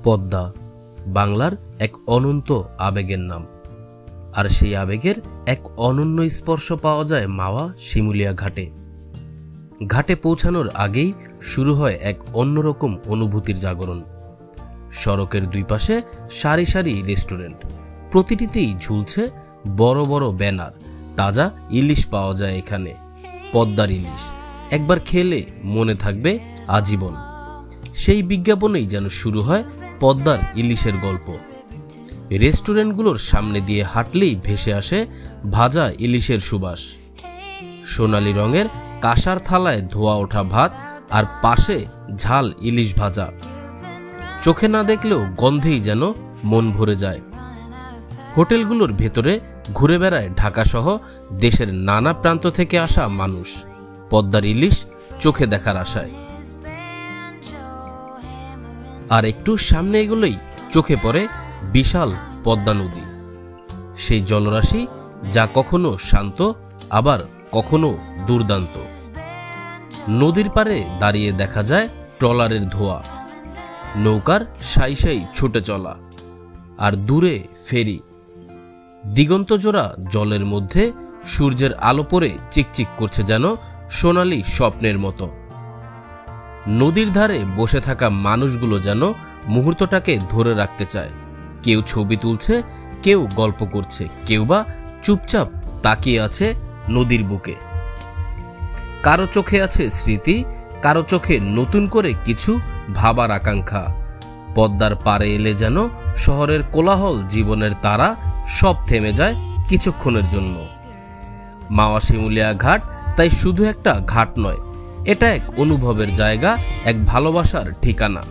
পদ্মা বাংলার এক অনন্ত আবেগের নাম, আর সেই আবেগের এক অনন্য স্পর্শ পাওয়া যায় মাওয়া শিমুলিয়া ঘাটে। ঘাটে পৌঁছানোর আগেই শুরু হয় এক অন্যরকম অনুভূতির জাগরণ। সড়কের দুই পাশে সারি সারি রেস্টুরেন্ট, প্রতিটিতেই ঝুলছে বড় বড় ব্যানার। তাজা ইলিশ পাওয়া যায় এখানে, পদ্মার ইলিশ, একবার খেলে মনে থাকবে আজীবন। সেই বিজ্ঞাপনেই যেন শুরু হয় পদ্মার ইলিশের গল্প। রেস্টুরেন্টগুলোর সামনে দিয়ে হাঁটলেই ভেসে আসে ভাজা ইলিশের সুবাস। সোনালী রঙের কাঁসার থালায় ধোয়া ওঠা ভাত, আর পাশে ঝাল ইলিশ ভাজা। চোখে না দেখলেও গন্ধেই যেন মন ভরে যায়। হোটেলগুলোর ভেতরে ঘুরে বেড়ায় ঢাকাসহ দেশের নানা প্রান্ত থেকে আসা মানুষ, পদ্মার ইলিশ চোখে দেখার আশায়। আর একটু সামনে এগুলোই চোখে পড়ে বিশাল পদ্মা নদী, সেই জলরাশি যা কখনো শান্ত আবার কখনো দুর্দান্ত। নদীর পাড়ে দাঁড়িয়ে দেখা যায় ট্রলারের ধোঁয়া, নৌকার সাই সাই ছুটে চলা, আর দূরে ফেরি। দিগন্ত জোড়া জলের মধ্যে সূর্যের আলো পড়ে চিকচিক করছে যেন সোনালি স্বপ্নের মতো। নদীর ধারে বসে থাকা মানুষগুলো যেন মুহূর্তটাকে ধরে রাখতে চায়। কেউ ছবি তুলছে, কেউ গল্প করছে, কেউ বা চুপচাপ তাকিয়ে আছে নদীর বুকে। কারো চোখে আছে স্মৃতি, কারো চোখে নতুন করে কিছু ভাবার আকাঙ্ক্ষা। পদ্মার পাড়ে এলে যেন শহরের কোলাহল, জীবনের তারা সব থেমে যায় কিছুক্ষণের জন্য। মাওয়া শিমুলিয়া ঘাট তাই শুধু একটা ঘাট নয়, এটা এক অনুভবের জায়গা, এক ভালোবাসার ঠিকানা।